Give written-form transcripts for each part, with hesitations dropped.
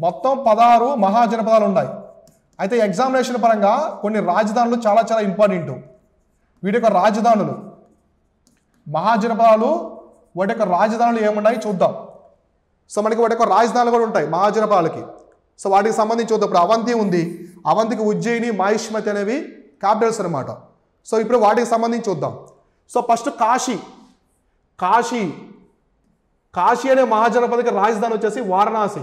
మొత్తం 16 మహాజనపదాలు ఉన్నాయి. అయితే ఎగ్జామినేషన్ పరంగా కొన్ని రాజధానులు చాలా చాలా ఇంపార్టెంట్. వీటి యొక్క రాజధానులు మహాజనపదాలు వాటి యొక్క రాజధానులు ఏమున్నాయి చూద్దాం. సో మనకి వాటి యొక్క రాజధానులు కూడా ఉంటాయి మహాజనపదాలకి. సో వాటికి సంబంధించి చూద్దాం. ఇప్పుడు అవంతి ఉంది, అవంతికి ఉజ్జయిని మాహిష్మతి అనేవి క్యాపిటల్స్ అనమాట. సో ఇప్పుడు వాటికి సంబంధించి చూద్దాం. So first Kashi. కాశీ కాశీ అనే మహాజనపదకి రాజధాని వచ్చేసి వారణాసి.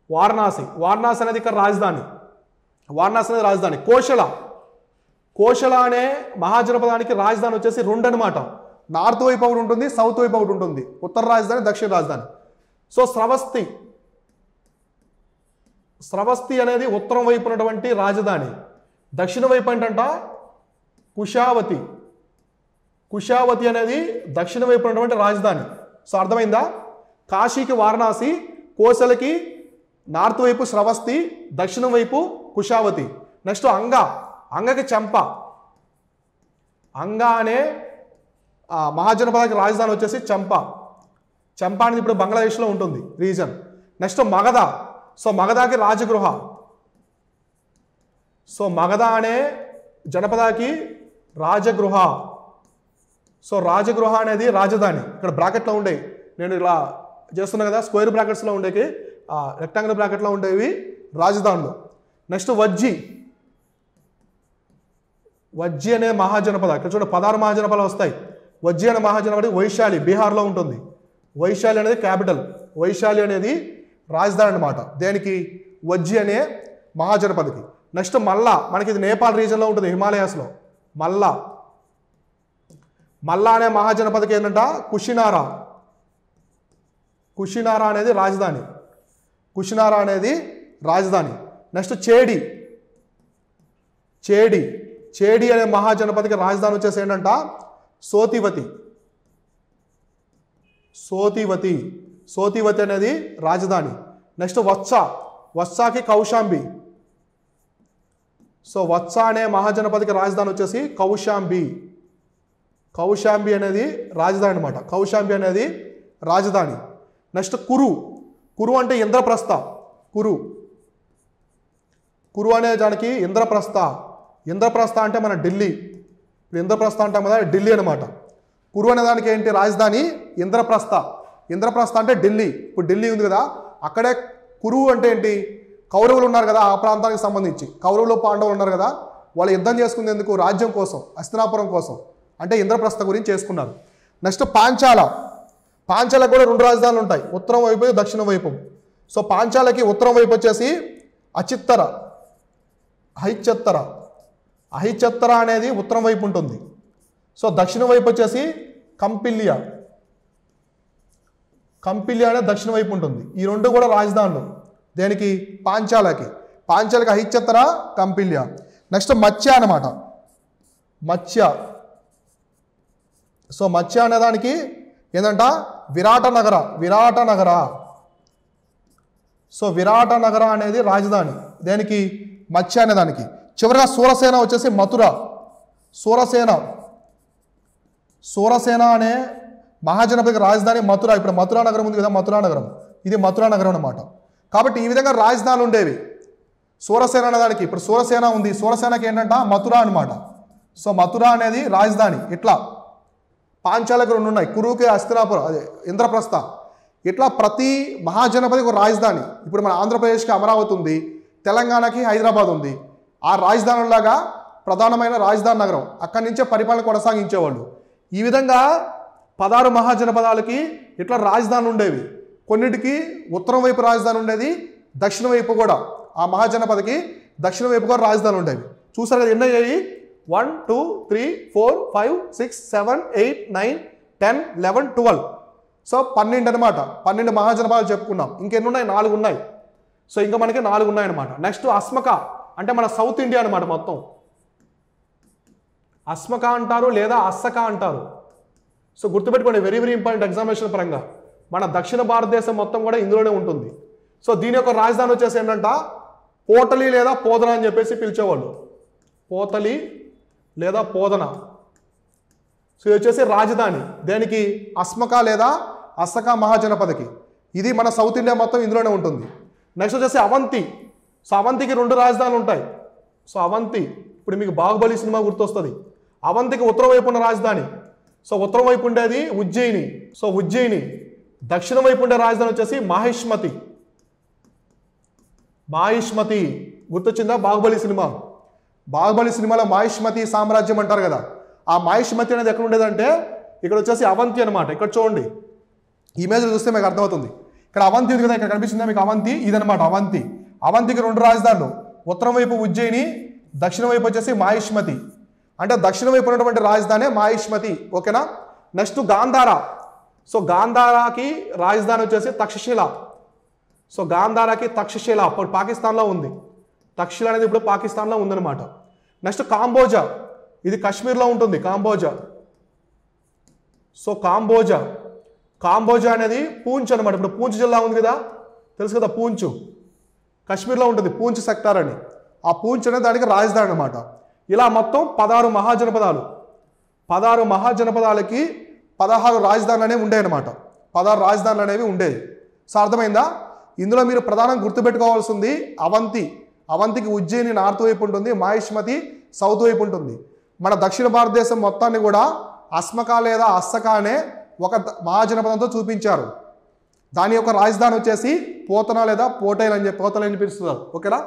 వారణాసి వారణాసి అనేది ఇక్కడ రాజధాని. వారణాసి అనేది రాజధాని. కోశల కోశల అనే మహాజనపదానికి రాజధాని వచ్చేసి 2 అనమాట. నార్త్ వైపు ఒకటి ఉంటుంది, సౌత్ వైపు ఒకటి ఉంటుంది. ఉత్తర రాజధాని, దక్షిణ రాజధాని. సో స్రవస్తి స్రవస్తి అనేది ఉత్తరం వైపు ఉన్నటువంటి రాజధాని. దక్షిణ వైపు ఏంటంట కుశావతి. కుశావతి అనేది దక్షిణ వైపు ఉన్నటువంటి రాజధాని. సో అర్థమైందా? కాశీకి వారణాసి, కోశలకి నార్త్ వైపు స్రవస్తి, దక్షిణం వైపు కుశావతి. నెక్స్ట్ అంగ. అంగకి చంప. అంగ అనే మహాజనపదానికి రాజధాని వచ్చేసి చంప. చంప అనేది ఇప్పుడు బంగ్లాదేశ్లో ఉంటుంది రీజన్. నెక్స్ట్ మగధ. సో మగధకి రాజగృహ. సో మగధ అనే జనపదాకి రాజగృహ. సో రాజగృహ అనేది రాజధాని. ఇక్కడ బ్రాకెట్లో ఉండే, నేను ఇలా చేస్తున్నా కదా, స్క్వేర్ బ్రాకెట్స్లో ఉండేవి, రెక్టాంగిల్ బ్రాకెట్లో ఉండేవి రాజధానులు. నెక్స్ట్ వజ్జి. వజ్జి అనే మహాజనపద. ఇక్కడ చూడ 16 మహాజనపదాలు వస్తాయి. వజ్జి అనే మహాజనపద వైశాలి, బీహార్లో ఉంటుంది. వైశాలి అనేది క్యాపిటల్. వైశాలి అనేది రాజధాని అనమాట. దేనికి? వజ్జి అనే మహాజనపదకి. నెక్స్ట్ మల్లా. మనకి ఇది నేపాల్ రీజన్లో ఉంటుంది, హిమాలయాస్లో. మల్లా. మల్లా అనే మహాజనపదకి ఏంటంట కుషినారా. కుషినారా అనేది రాజధాని. కుషినారా అనేది రాజధాని. నెక్స్ట్ చేడి. చేడి. చేడి అనే మహాజనపదకి రాజధాని వచ్చేసి ఏంటంట సోతివతి. సోతివతి. సోతివతి అనేది రాజధాని. నెక్స్ట్ వత్స. వత్సాకి కౌశాంబి. సో వత్స అనే మహాజనపదకి రాజధాని వచ్చేసి కౌశాంబి. కౌశాంబి అనేది రాజధాని అనమాట. కౌశాంబి అనేది రాజధాని. నెక్స్ట్ కురు. కురు అంటే ఇంద్రప్రస్థ. కురు. కురు అనే దానికి ఇంద్రప్రస్థ. ఇంద్రప్రస్థ అంటే మన ఢిల్లీ. ఇంద్రప్రస్థ అంటాం కదా, ఢిల్లీ అనమాట. కురు అనే దానికి ఏంటి రాజధాని? ఇంద్రప్రస్థ. ఇంద్రప్రస్థ అంటే ఢిల్లీ. ఇప్పుడు ఢిల్లీ ఉంది కదా, అక్కడే కురు అంటే ఏంటి? కౌరవులు ఉన్నారు కదా ఆ ప్రాంతానికి సంబంధించి. కౌరవులు పాండవులు ఉన్నారు కదా, వాళ్ళు యుద్ధం చేసుకునేందుకు రాజ్యం కోసం, హస్తినాపురం కోసం, అంటే ఇంద్రప్రస్థ గురించి చేసుకున్నారు. నెక్స్ట్ పాంచాల. పాంచాలకు కూడా 2 రాజధానులు ఉంటాయి, ఉత్తరం వైపు, దక్షిణం వైపు. సో పాంచాలకి ఉత్తరం వైపు వచ్చేసి అచిత్తర, అహిచ్చత్తర. అహిచ్చత్తర అనేది ఉత్తరం వైపు ఉంటుంది. సో దక్షిణ వైపు వచ్చేసి కంపిల్య. కంపిల్య అనేది దక్షిణ వైపు ఉంటుంది. ఈ 2 కూడా రాజధానులు. దేనికి? పాంచాలకి. పాంచాలకి అహిచ్చత్తర, కంపిల్య. నెక్స్ట్ మత్స్య అనమాట. మత్స్య. సో మత్స్య అనేదానికి ఏంటంట విరాట నగర. విరాట నగర. సో విరాట నగర అనేది రాజధాని. దేనికి? మత్స్య అనేదానికి. చివరిగా సూరసేన వచ్చేసి మథుర. సూరసేన. సూరసేన అనే మహాజనపదకి రాజధాని మథుర. ఇప్పుడు మథురా నగరం ఉంది కదా, మథురా నగరం. ఇది మథురా నగరం అనమాట. కాబట్టి ఈ విధంగా రాజధానులు ఉండేవి. సూరసేన అనేదానికి ఇప్పుడు సూరసేన ఉంది. సూరసేనకి ఏంటంట మథుర అనమాట. సో మథుర అనేది రాజధాని. ఇట్లా పాంచాలకు 2 ఉన్నాయి, కురుకి హస్తినాపురం, అదే ఇంద్రప్రస్థ. ఇట్లా ప్రతి మహాజనపదికి ఒక రాజధాని. ఇప్పుడు మన ఆంధ్రప్రదేశ్కి అమరావతి ఉంది, తెలంగాణకి హైదరాబాద్ ఉంది. ఆ రాజధానులాగా ప్రధానమైన రాజధాని నగరం, అక్కడి నుంచే పరిపాలన కొనసాగించేవాళ్ళు. ఈ విధంగా 16 మహాజనపదాలకి ఇట్లా రాజధానులు ఉండేవి. కొన్నిటికి ఉత్తరం వైపు రాజధాని ఉండేది, దక్షిణ వైపు కూడా. ఆ మహాజనపదకి దక్షిణ వైపు కూడా రాజధానులు ఉండేవి. చూసారు కదా ఎన్ని అయ్యాయి? 1 2 3 4 5 6 7 8 9 10 11 12. సో 12 అనమాట. 12 మహాజనపదాలు చెప్పుకున్నాం. ఇంకెన్ని ఉన్నాయి? 4 ఉన్నాయి. సో ఇంకా మనకి 4 ఉన్నాయన్నమాట. నెక్స్ట్ అస్మక అంటే మన సౌత్ ఇండియా అనమాట మొత్తం. అస్మక అంటారు లేదా అస్సక అంటారు. సో గుర్తుపెట్టుకోండి, వెరీ వెరీ ఇంపార్టెంట్ ఎగ్జామినేషన్ పరంగా. మన దక్షిణ భారతదేశం మొత్తం కూడా ఇందులోనే ఉంటుంది. సో దీని యొక్క రాజధాని వచ్చేసి ఏంటంట పోతలి లేదా పోదన అని చెప్పేసి పిలిచేవాళ్ళు. పోతలి లేదా పోదన. సో ఇది వచ్చేసి రాజధాని. దేనికి? అస్మక లేదా అస్సక మహాజనపదకి. ఇది మన సౌత్ ఇండియా మొత్తం ఇందులోనే ఉంటుంది. నెక్స్ట్ వచ్చేసి అవంతి. సో అవంతికి 2 రాజధానులు ఉంటాయి. సో అవంతి ఇప్పుడు మీకు బాహుబలి సినిమా గుర్తొస్తుంది. అవంతికి ఉత్తరం వైపు ఉన్న రాజధాని. సో ఉత్తరం వైపు ఉండేది ఉజ్జయిని. సో ఉజ్జయిని. దక్షిణం వైపు ఉండే రాజధాని వచ్చేసి మాహిష్మతి. మాహిష్మతి గుర్తొచ్చిందా? బాహుబలి సినిమా. బాహుబలి సినిమాలో మాహిష్మతి సామ్రాజ్యం అంటారు కదా. ఆ మాహిష్మతి అనేది ఎక్కడ ఉండేదంటే ఇక్కడ వచ్చేసి అవంతి అనమాట. ఇక్కడ చూడండి, ఇమేజ్లు చూస్తే మీకు అర్థమవుతుంది. ఇక్కడ అవంతి ఉంది కదా, ఇక్కడ కనిపిస్తుందా మీకు అవంతి? ఇదనమాట అవంతి. అవంతికి 2 రాజధానులు, ఉత్తరం వైపు ఉజ్జయిని, దక్షిణ వైపు వచ్చేసి మాహిష్మతి. అంటే దక్షిణ వైపు ఉన్నటువంటి రాజధాని మాహిష్మతి. ఓకేనా? నెక్స్ట్ గాంధార. సో గాంధారాకి రాజధాని వచ్చేసి తక్షశిల. సో గాంధారాకి తక్షశిల అప్పుడు పాకిస్తాన్లో ఉంది. తక్షశిల అనేది ఇప్పుడు పాకిస్తాన్లో ఉందన్నమాట. నెక్స్ట్ కాంబోజా. ఇది కాశ్మీర్లో ఉంటుంది. కాంబోజా. సో కాంబోజా. కాంబోజా అనేది పూంచ్ అనమాట. ఇప్పుడు పూంచ్ జిల్లా ఉంది కదా, తెలుసు కదా పూంచ్, కాశ్మీర్లో ఉంటుంది పూంచ్ సెక్టార్ అని. ఆ పూంచ్ అనేది దానికి రాజధాని అనమాట. ఇలా మొత్తం 16 మహాజనపదాలు. 16 మహాజనపదాలకి 16 రాజధానులు అనేవి ఉండేవి అనమాట. 16 రాజధానులు అనేవి ఉండేవి. సో అర్థమైందా? ఇందులో మీరు ప్రధానంగా గుర్తుపెట్టుకోవాల్సింది అవంతి. అవంతికి ఉజ్జయిని నార్త్ వైపు ఉంటుంది, మాహిష్మతి సౌత్ వైపు ఉంటుంది. మన దక్షిణ భారతదేశం మొత్తాన్ని కూడా అస్మక లేదా అస్సక అనే ఒక మహాజనపదంతో చూపించారు. దాని యొక్క రాజధాని వచ్చేసి పోతన లేదా పోటైల్ అని చెప్పి పోతలు అని పిలుస్తున్నారు. ఓకేనా?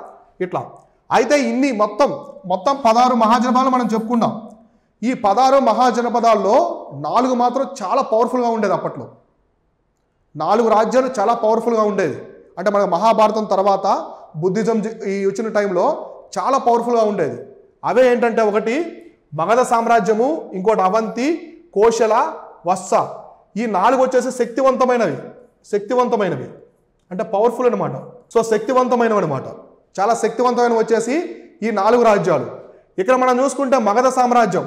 ఇట్లా అయితే ఇన్ని మొత్తం 16 మహాజనపదాలు మనం చెప్పుకున్నాం. ఈ 16 మహాజనపదాల్లో 4 మాత్రం చాలా పవర్ఫుల్గా ఉండేది. అప్పట్లో 4 రాజ్యాలు చాలా పవర్ఫుల్గా ఉండేది. అంటే మన మహాభారతం తర్వాత బుద్ధిజం ఈ వచ్చిన టైంలో చాలా పవర్ఫుల్గా ఉండేది. అవే ఏంటంటే ఒకటి మగధ సామ్రాజ్యము, ఇంకోటి అవంతి, కోశల, వత్స. ఈ 4 వచ్చేసి శక్తివంతమైనవి అంటే పవర్ఫుల్ అనమాట. సో శక్తివంతమైనవి అనమాట. చాలా శక్తివంతమైనవి వచ్చేసి ఈ 4 రాజ్యాలు. ఇక్కడ మనం చూసుకుంటే మగధ సామ్రాజ్యం.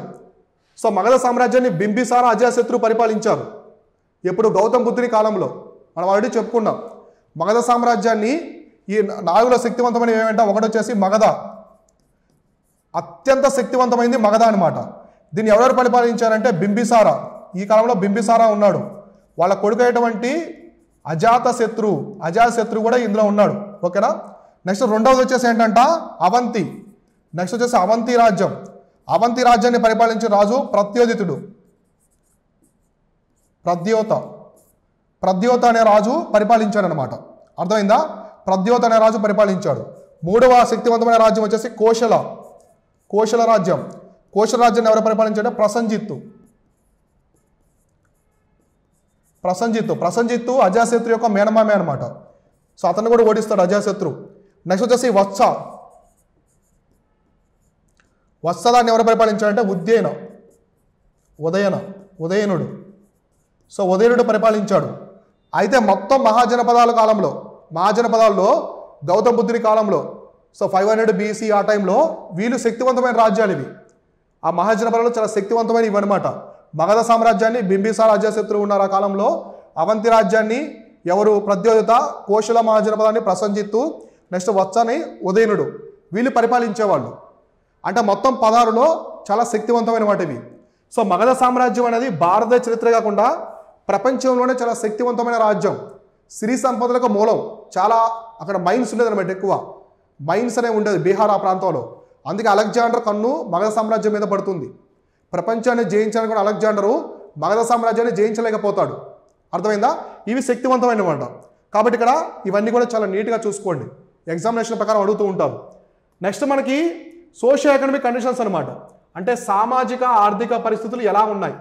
సో మగధ సామ్రాజ్యాన్ని బింబిసార అజాశత్రు పరిపాలించారు. ఎప్పుడు? గౌతమ బుద్ధుని కాలంలో. మనం ఆల్రెడీ చెప్పుకున్నాం. మగధ సామ్రాజ్యాన్ని ఈ 4లో శక్తివంతమైనవి ఏమంటే ఒకటి వచ్చేసి మగధ. అత్యంత శక్తివంతమైంది మగధ అనమాట. దీన్ని ఎవరెవరు పరిపాలించారంటే బింబిసార. ఈ కాలంలో బింబిసార ఉన్నాడు. వాళ్ళ కొడుకు అయినటువంటి అజాతశత్రు కూడా ఇందులో ఉన్నాడు. ఓకేనా? నెక్స్ట్ రెండవది వచ్చేసి ఏంటంట అవంతి. నెక్స్ట్ వచ్చేసి అవంతి రాజ్యం. అవంతి రాజ్యాన్ని పరిపాలించిన రాజు ప్రద్యోతితుడు. ప్రద్యోత అనే రాజు పరిపాలించాడు అనమాట. అర్థమైందా? ప్రద్యోత అనే రాజు పరిపాలించాడు. 3వ శక్తివంతమైన రాజ్యం వచ్చేసి కోశల రాజ్యం. కోశల రాజ్యాన్ని ఎవరు పరిపాలించాడంటే ప్రసంజిత్తు అజాశత్రు యొక్క మేనమామే అనమాట. సో అతను కూడా ఓడిస్తాడు అజాశత్రు. నెక్స్ట్ వచ్చేసి వత్సదాన్ని ఎవరు పరిపాలించాడంటే ఉదయనుడు. సో ఉదయనుడు పరిపాలించాడు. అయితే మొత్తం మహాజనపదాల్లో గౌతమ బుద్ధుని కాలంలో, సో 500 BC ఆ టైంలో వీళ్ళు శక్తివంతమైన రాజ్యాలు ఇవి. ఆ మహాజనపదాలు చాలా శక్తివంతమైన ఇవన్నమాట. మగధ సామ్రాజ్యాన్ని బింబిసార అజాశత్రువు ఉన్నారు ఆ కాలంలో. అవంతి రాజ్యాన్ని ఎవరు? ప్రద్యోతిత. కోశల మహాజనపదాన్ని ప్రసంజిత్తు. నెక్స్ట్ వత్సని ఉదయనుడు. వీళ్ళు పరిపాలించేవాళ్ళు. అంటే మొత్తం 16లో చాలా శక్తివంతమైన వాటివి. సో మగధ సామ్రాజ్యం అనేది భారతదేశ చరిత్ర కాకుండా ప్రపంచంలోనే చాలా శక్తివంతమైన రాజ్యం. సిరి సంపదలకు మూలం. చాలా అక్కడ మైన్స్ ఉండేది అనమాట. ఎక్కువ మైన్స్ అనేవి ఉండేది బీహార్ ఆ ప్రాంతంలో. అందుకే అలెగ్జాండర్ కన్ను మగధ సామ్రాజ్యం మీద పడుతుంది. ప్రపంచాన్ని జయించాలని కూడా అలెగ్జాండరు మగధ సామ్రాజ్యాన్ని జయించలేకపోతాడు. అర్థమైందా? ఇవి శక్తివంతమైనమాట. కాబట్టి ఇక్కడ ఇవన్నీ కూడా చాలా నీట్గా చూసుకోండి. ఎగ్జామినేషన్ ప్రకారం అడుగుతూ ఉంటారు. నెక్స్ట్ మనకి సోషియో ఎకనామిక్ కండిషన్స్ అనమాట. అంటే సామాజిక ఆర్థిక పరిస్థితులు ఎలా ఉన్నాయి.